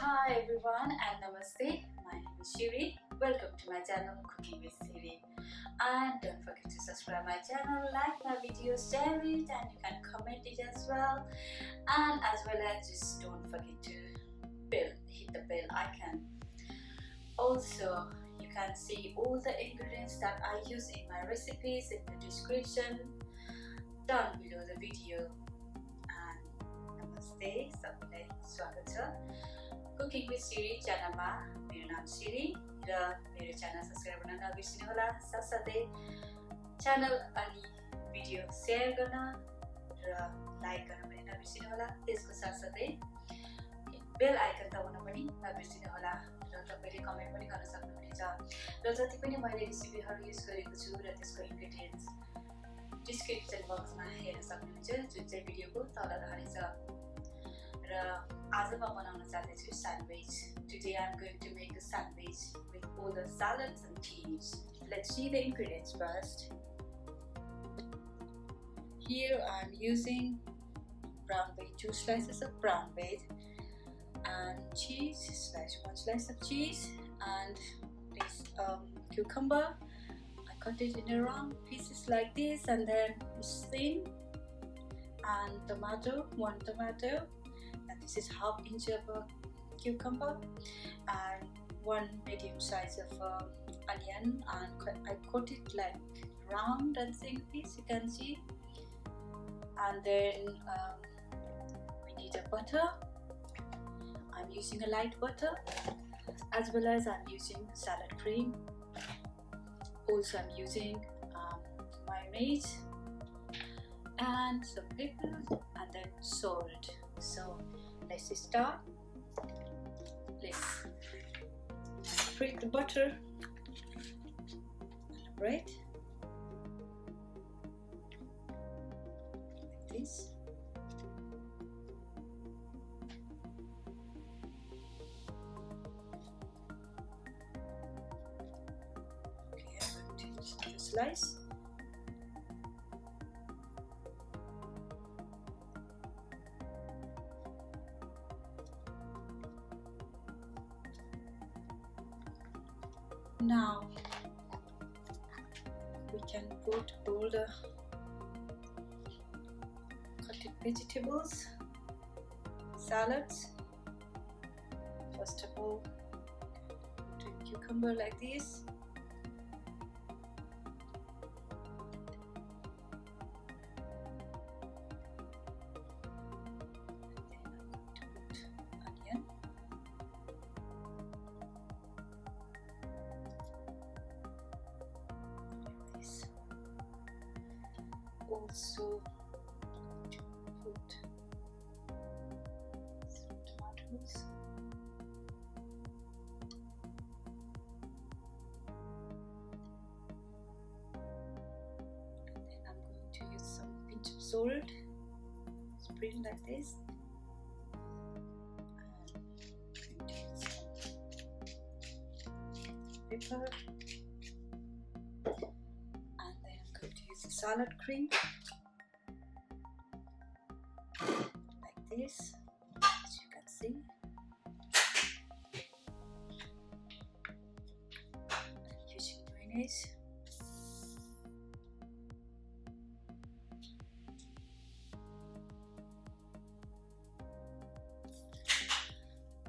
Hi everyone and namaste. My name is Siru. Welcome to my channel Cooking with Siru. And don't forget to subscribe my channel, like my videos, share it, and you can comment it as well. And as well as just don't forget to hit the bell icon. Also, you can see all the ingredients that I use in my recipes in the description down below the video. And namaste, सबैलाई स्वागत छ cooking with सिरी च्यानलमा। मेरो नाम सिरी र मेरो channel subscribe गर्न नबिर्सिनु होला। साथसाथै च्यानल अनि भिडियो शेयर गर्न र लाइक गर्न पनि नबिर्सिनु होला। त्यसको साथसाथै बेल आइकन दबाउन पनि नबिर्सिनु होला र तपाईले कमेन्ट पनि गर्न सक्नुहुनेछ। र जति पनि मैले रेसिपीहरू युज गरेको छु र त्यसको इन्ग्रेडियन्ट्स डिस्क्रिप्सन बक्समा हेर्न सक्नुहुन्छ, जुन चाहिँ भिडियोको तल रहनेछ। र आज म बनाउन चाहन्छु sandwich. Today I'm going to make a sandwich with all the salads and cheese. Let's see the ingredients first. Here I'm using brown bread, 2 slices of brown bread, and cheese, one slice of cheese, and this cucumber. I cut it in round pieces like this, and then it's thin. And tomato, 1 tomato. And this is half inch of a cucumber, and 1 medium size of onion, and I cut it like round and thin piece, you can see. And then we need a butter. I'm using a light butter, as well as I'm using salad cream. Also I'm using mayonnaise and some pepper and then salt. So let's start. Let's spread the butter on the bread like this. Okay, I'm going to use the slice. Now we can put all the cutted vegetables, salads. First of all, put a cucumber like this. Also to put some tomatoes, and then I'm going to use some pinch of salt, spread it like this, and I'm going to use some pepper, and then I'm going to use the salad cream. This, as you can see, I'm using mayonnaise,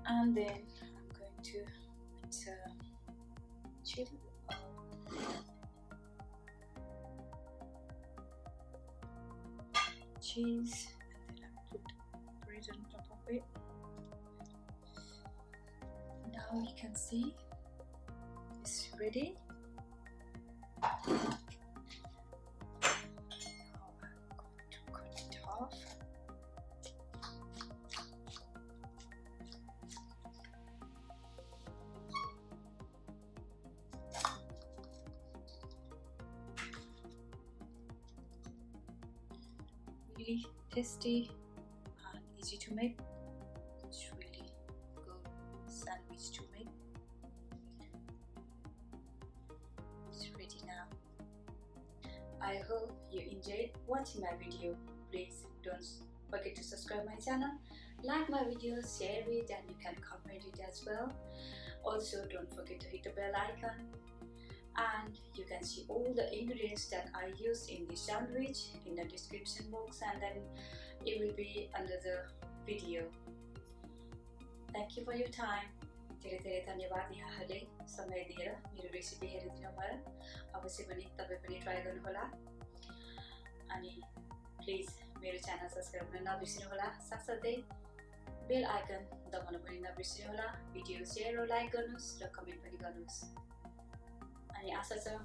and then I'm going to put chili, cheese, and then I put on top of it. Now you can see it's ready. Now I'm going to cut it off. Really tasty, easy to make. It's really good sandwich to make. It's ready now. I hope you enjoyed watching my video. Please don't forget to subscribe my channel Like my videos, share it, and you can comment it as well. Also, don't forget to hit the bell icon, and you can see all the ingredients that I used in this sandwich in the description box, and then it will be under the video. Thank you for your time. धेरै धेरै धन्यवाद यहाँहरूले समय दिएर मेरो recipe हेरिदिनु भयो। अवश्य पनि तपाई पनि ट्राई गर्नु होला अनि प्लिज मेरो च्यानल सब्स्क्राइब गर्न नबिर्सिनु होला। साथसाथै बेल आइकन दबाउन पनि नबिर्सिनु होला। भिडियो शेयर र लाइक गर्नुस् र कमेन्ट पनि गर्नुस्। अनि आशा छ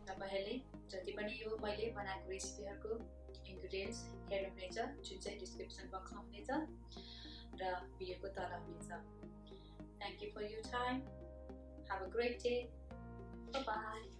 तपाईहरुले जति पनि यो मैले बनाएको रेसिपीहरुको इन्ग्रेडिएन्ट्स हेर्नुहुनेछ, जुन चाहिँ डिस्क्रिप्सन बक्समा हुनेछ र भिडियोको तल हुनेछ। Thank you for your time. Have a great day. Bye-bye.